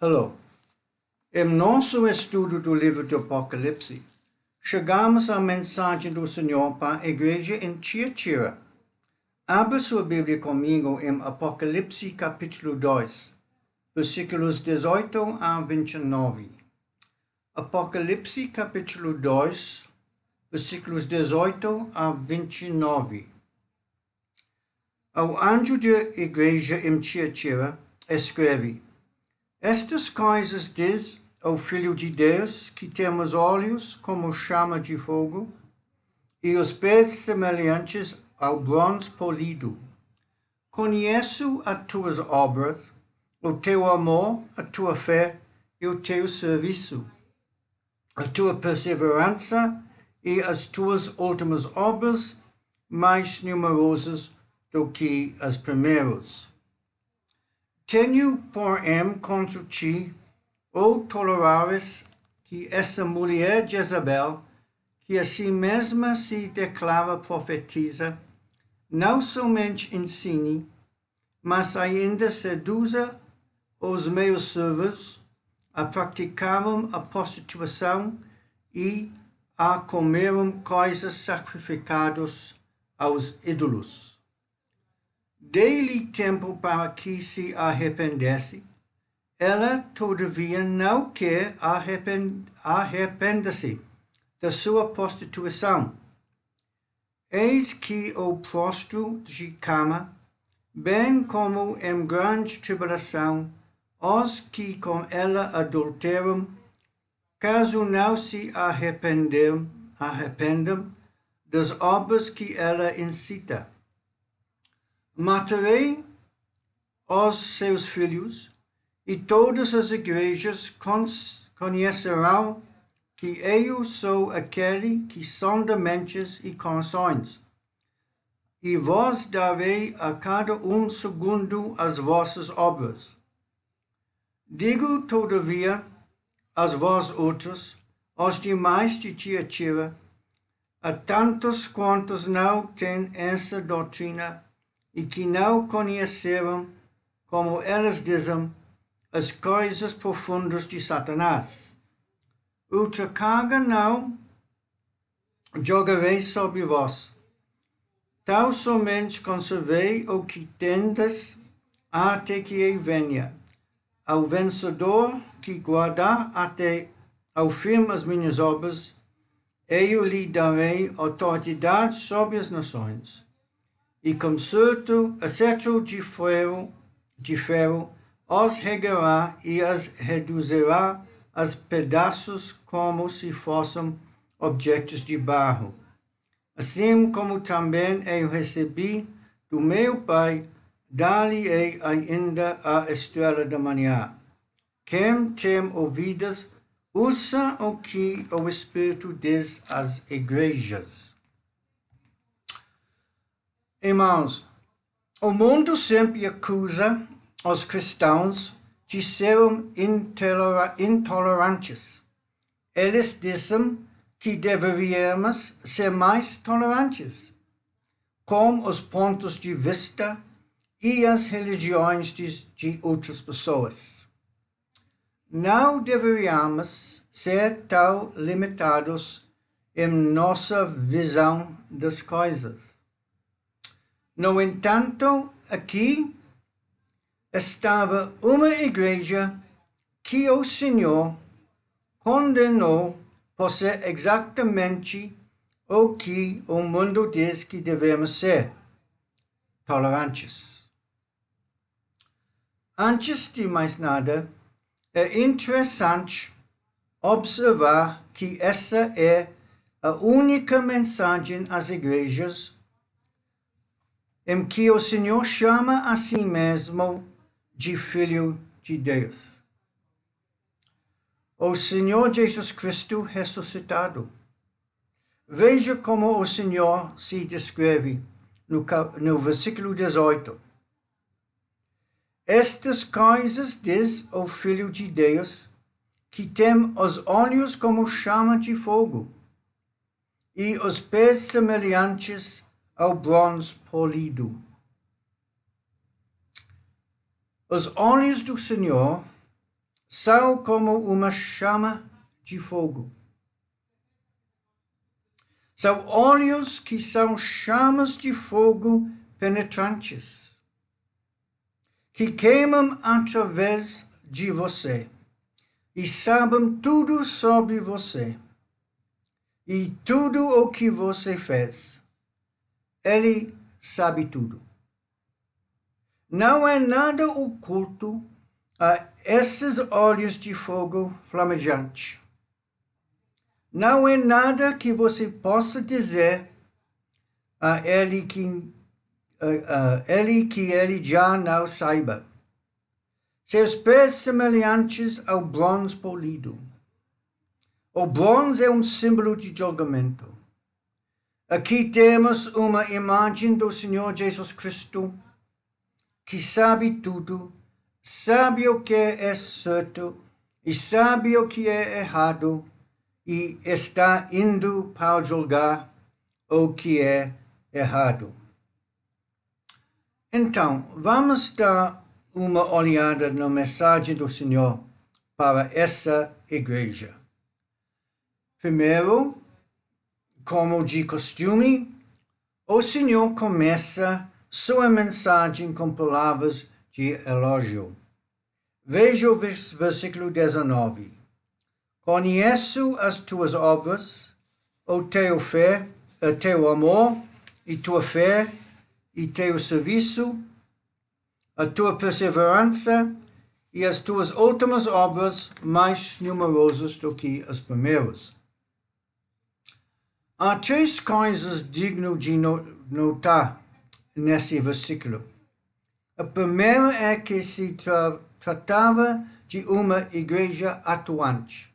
Hello. Em nosso estudo do livro do Apocalipse, chegamos à mensagem do Senhor para a igreja em Tiatira. Abra sua Bíblia comigo em Apocalipse capítulo 2, versículos 18 a 29. Apocalipse capítulo 2, versículos 18 a 29. Ao anjo da igreja em Tiatira, escreve: Estas coisas diz o Filho de Deus, que tem os olhos como chama de fogo e os pés semelhantes ao bronze polido. Conheço as tuas obras, o teu amor, a tua fé e o teu serviço, a tua perseverança e as tuas últimas obras, mais numerosas do que as primeiras. Tenho, porém, contra ti, ou tolerares que essa mulher Jezabel, que a si mesma se declara profetiza, não somente ensine, mas ainda seduza os meus servos a praticarem a prostituição e a comerem coisas sacrificadas aos ídolos. Dei-lhe tempo para que se arrependesse. Ela, todavia, não quer arrepender-se da sua prostituição. Eis que o prostro de cama, bem como em grande tribulação, os que com ela adulteram, caso não se arrependam das obras que ela incita. Matarei os seus filhos, e todas as igrejas conhecerão que eu sou aquele que sonda mentes e corações, e vos darei a cada um segundo as vossas obras. Digo, todavia, aos vós outros, aos demais de Tiatira, a tantos quantos não têm essa doutrina, e que não conheceram, como elas dizem, as coisas profundas de Satanás. Outra carga não jogarei sobre vós. Tão somente conservei o que tendes até que eu venha. Ao vencedor que guardar até ao fim as minhas obras, eu lhe darei autoridade sobre as nações. E com acerto de ferro, os regará e as reduzirá a pedaços como se fossem objetos de barro. Assim como também eu recebi do meu Pai, dar-lhe-ei ainda a estrela da manhã. Quem tem ouvidos, ouça o que o Espírito diz às igrejas. Irmãos, o mundo sempre acusa os cristãos de serem intolerantes. Eles dizem que deveríamos ser mais tolerantes com os pontos de vista e as religiões de outras pessoas. Não deveríamos ser tão limitados em nossa visão das coisas. No entanto, aqui estava uma igreja que o Senhor condenou por ser exatamente o que o mundo diz que devemos ser: tolerantes. Antes de mais nada, é interessante observar que essa é a única mensagem às igrejas em que o Senhor chama a si mesmo de Filho de Deus. O Senhor Jesus Cristo ressuscitado. Veja como o Senhor se descreve no versículo 18. Estas coisas diz o Filho de Deus, que tem os olhos como chama de fogo, e os pés semelhantes ao bronze polido. Os olhos do Senhor são como uma chama de fogo. São olhos que são chamas de fogo penetrantes, que queimam através de você e sabem tudo sobre você e tudo o que você fez. Ele sabe tudo. Não é nada oculto a esses olhos de fogo flamejante. Não é nada que você possa dizer a ele que ele já não saiba. Seus pés semelhantes ao bronze polido. O bronze é símbolo de julgamento. Aqui temos uma imagem do Senhor Jesus Cristo, que sabe tudo, sabe o que é certo e sabe o que é errado, e está indo para julgar o que é errado. Então, vamos dar uma olhada na mensagem do Senhor para essa igreja. Primeiro, como de costume, o Senhor começa sua mensagem com palavras de elogio. Veja o versículo 19. Conheço as tuas obras, o teu amor e tua fé e teu serviço, a tua perseverança e as tuas últimas obras mais numerosas do que as primeiras. Há três coisas dignas de notar nesse versículo. A primeira é que se tratava de uma igreja atuante.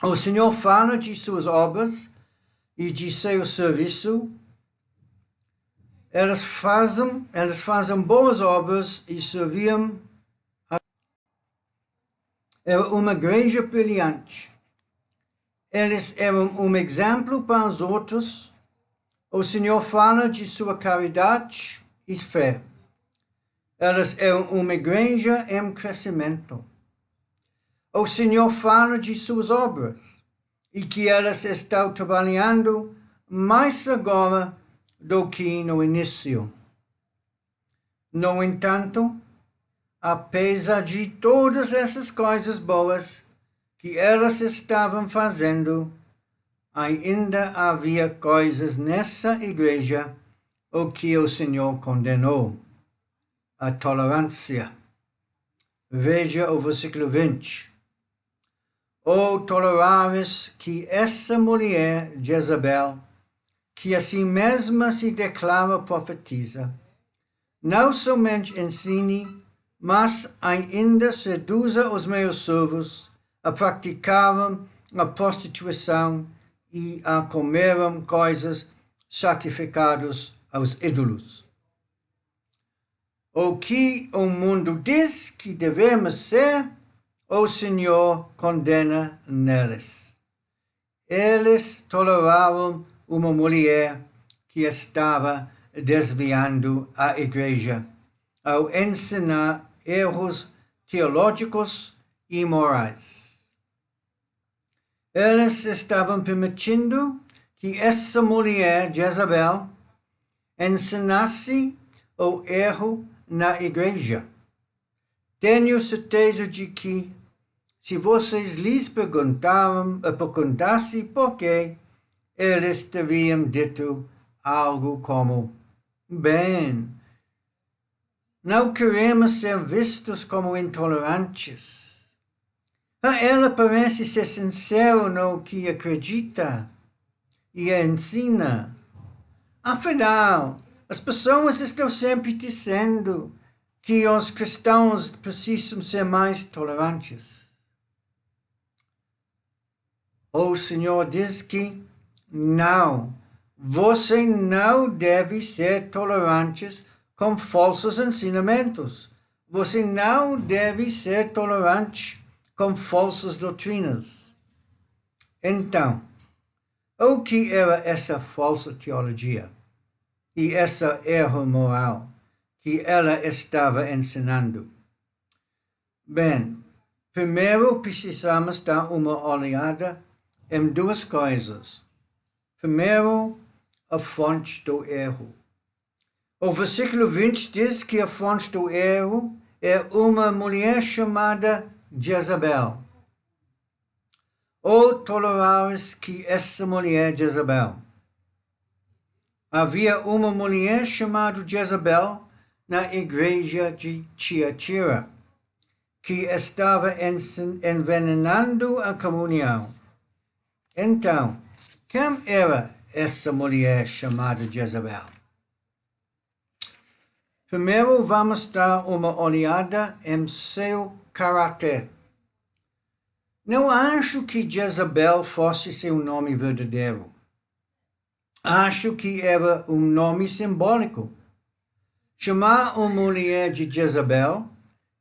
O Senhor fala de suas obras e de seu serviço. Elas fazem boas obras e serviam. Era uma igreja brilhante. Eles eram exemplo para os outros. O Senhor fala de sua caridade e fé. Elas eram uma igreja em crescimento. O Senhor fala de suas obras e que elas estão trabalhando mais agora do que no início. No entanto, apesar de todas essas coisas boas que elas estavam fazendo, ainda havia coisas nessa igreja o que o Senhor condenou. A tolerância. Veja o versículo 20. Ou tolerares que essa mulher, Jezabel, que a si mesma se declara profetisa, não somente ensine, mas ainda seduza os meus servos a praticarem a prostituição e a comerem coisas sacrificadas aos ídolos. O que o mundo diz que devemos ser, o Senhor condena neles. Eles toleraram uma mulher que estava desviando a igreja ao ensinar erros teológicos e morais. Eles estavam permitindo que essa mulher, Jezabel, ensinasse o erro na igreja. Tenho certeza de que, se vocês lhes perguntassem por quê, eles teriam dito algo como: bem, não queremos ser vistos como intolerantes. Ela parece ser sincera no que acredita e ensina. Afinal, as pessoas estão sempre dizendo que os cristãos precisam ser mais tolerantes. O Senhor diz que não, você não deve ser tolerantes com falsos ensinamentos. Você não deve ser tolerante com falsas doutrinas. Então, o que era essa falsa teologia e esse erro moral que ela estava ensinando? Bem, primeiro precisamos dar uma olhada em duas coisas. Primeiro, a fonte do erro. O versículo 20 diz que a fonte do erro é uma mulher chamada Jezabel. Ou tolerares que essa mulher Jezabel. Havia uma mulher chamada Jezabel na igreja de Tiatira, que estava envenenando a comunhão. Então, quem era essa mulher chamada Jezabel? Primeiro vamos dar uma olhada em seu caráter. Não acho que Jezabel fosse seu nome verdadeiro. Acho que era um nome simbólico. Chamar uma mulher de Jezabel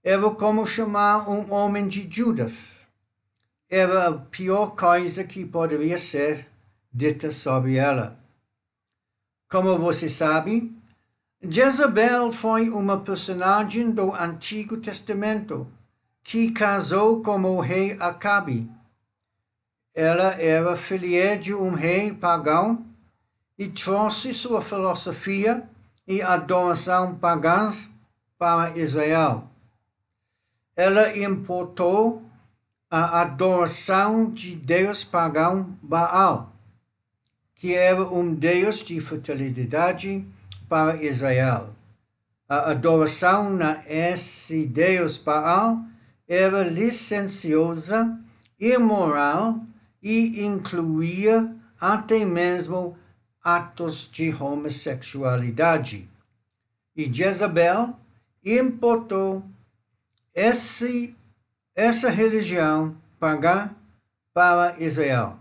era como chamar um homem de Judas. Era a pior coisa que poderia ser dita sobre ela. Como você sabe, Jezabel foi uma personagem do Antigo Testamento que casou com o rei Acabe. Ela era filha de um rei pagão e trouxe sua filosofia e adoração pagãs para Israel. Ela importou a adoração de Deus pagão Baal, que era um Deus de fertilidade para Israel. A adoração a esse Deus Baal era licenciosa, imoral e incluía até mesmo atos de homossexualidade. E Jezabel importou essa religião pagã para Israel.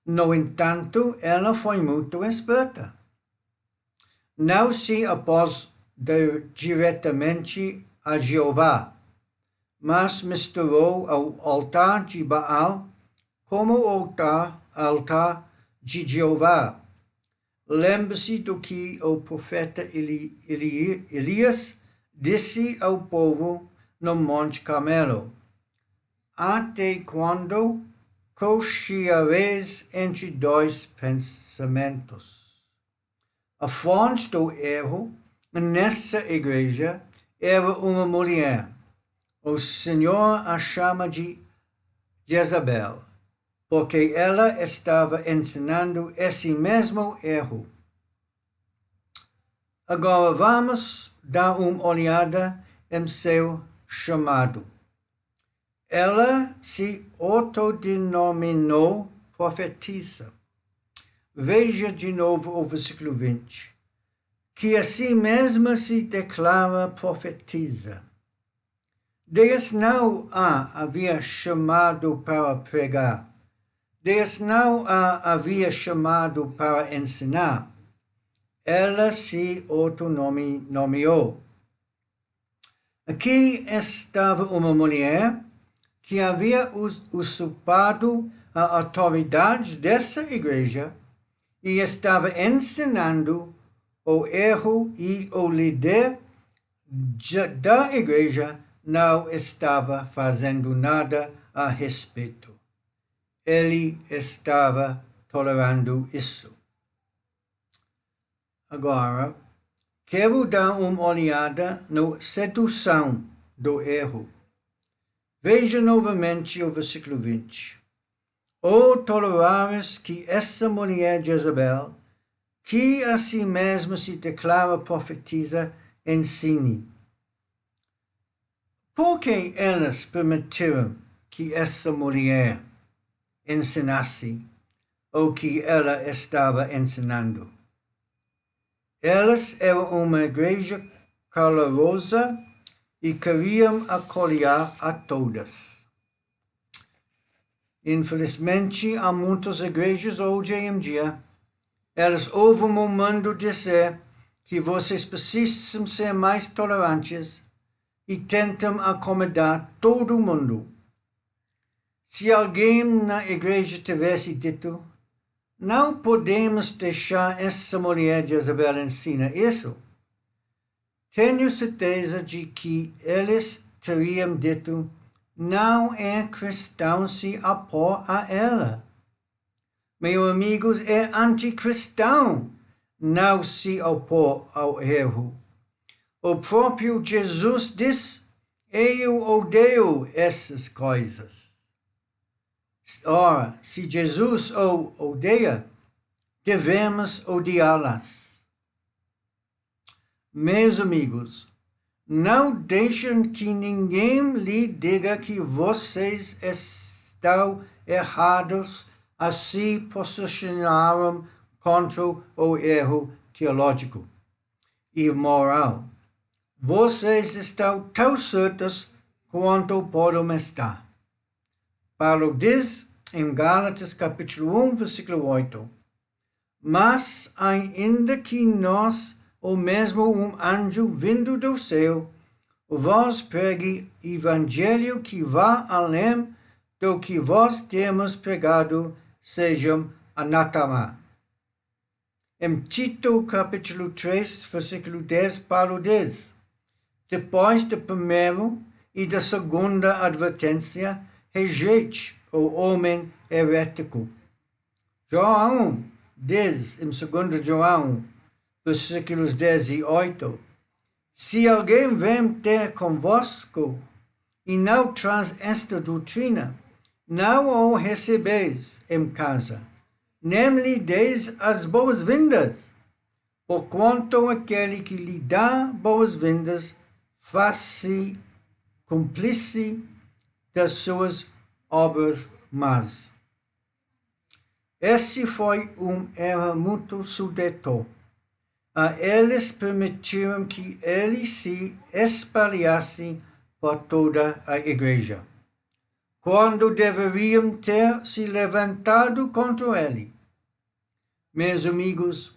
No entanto, ela foi muito esperta. Não se opôs diretamente a Jeová, mas misturou o altar de Baal como o altar de Jeová. Lembre-se do que o profeta Elias disse ao povo no Monte Carmelo: até quando cocheareis entre dois pensamentos? A fonte do erro nessa igreja era uma mulher. O Senhor a chama de Jezabel, porque ela estava ensinando esse mesmo erro. Agora vamos dar uma olhada em seu chamado. Ela se autodenominou profetisa. Veja de novo o versículo 20, que assim mesma se declara profetisa. Deus não a havia chamado para pregar. Deus não a havia chamado para ensinar. Ela se autonomeou. Aqui estava uma mulher que havia usurpado a autoridade dessa igreja e estava ensinando o erro, e o líder da igreja não estava fazendo nada a respeito. Ele estava tolerando isso. Agora, quero dar uma olhada na sedução do erro. Veja novamente o versículo 20. Ou tolerares que essa mulher Jezabel, que a si mesma se declara profetisa, ensine. Por que elas permitiram que essa mulher ensinasse o que ela estava ensinando? Elas eram uma igreja calorosa e queriam acolher a todas. Infelizmente, há muitas igrejas hoje em dia. Elas ouvem o mundo dizer que vocês precisam ser mais tolerantes e tentam acomodar todo mundo. Se alguém na igreja tivesse dito: não podemos deixar essa mulher Jezabel ensinar isso, tenho certeza de que eles teriam dito: não é cristão se opor a ela. Meus amigos, é anticristão não se opor ao erro. O próprio Jesus diz: eu odeio essas coisas. Ora, se Jesus o odeia, devemos odiá-las. Meus amigos, não deixem que ninguém lhe diga que vocês estão errados a se posicionaram contra o erro teológico e moral. Vocês estão tão certos quanto podem estar. Paulo diz em Gálatas capítulo 1, versículo 8: mas ainda que nós, ou mesmo anjo vindo do céu, vós pregue evangelho que vá além do que vós temos pregado, sejam anátema. Em Tito capítulo 3, versículo 10, Paulo diz: depois da primeira e da segunda advertência, rejeite o homem herético. João diz, em 2 João, versículos 10 e 8, se alguém vem ter convosco e não traz esta doutrina, não o recebeis em casa, nem lhe deis as boas-vindas, porquanto aquele que lhe dá boas-vindas faz-se cúmplice das suas obras más. Esse foi erro muito sedutor. Eles permitiram que ele se espalhasse por toda a igreja, quando deveriam ter se levantado contra ele. Meus amigos,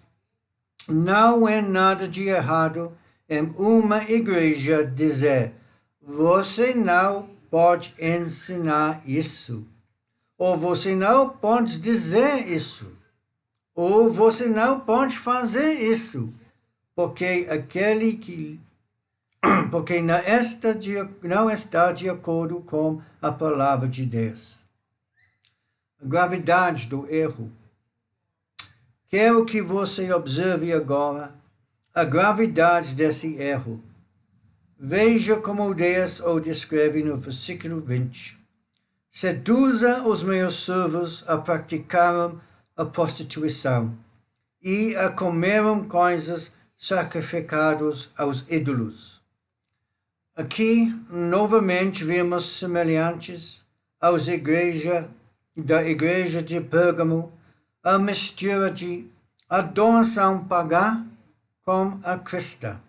não é nada de errado em uma igreja dizer: você não pode ensinar isso, ou você não pode dizer isso, ou você não pode fazer isso, porque aquele que porque não está de acordo com a palavra de Deus. A gravidade do erro. Quero que você observe agora a gravidade desse erro. Veja como Deus o descreve no versículo 20. Seduza os meus servos a praticarem a prostituição e a comerem coisas sacrificadas aos ídolos. Aqui, novamente, vemos semelhantes da igreja de Pérgamo, a mistura de adoração pagã com a cristã.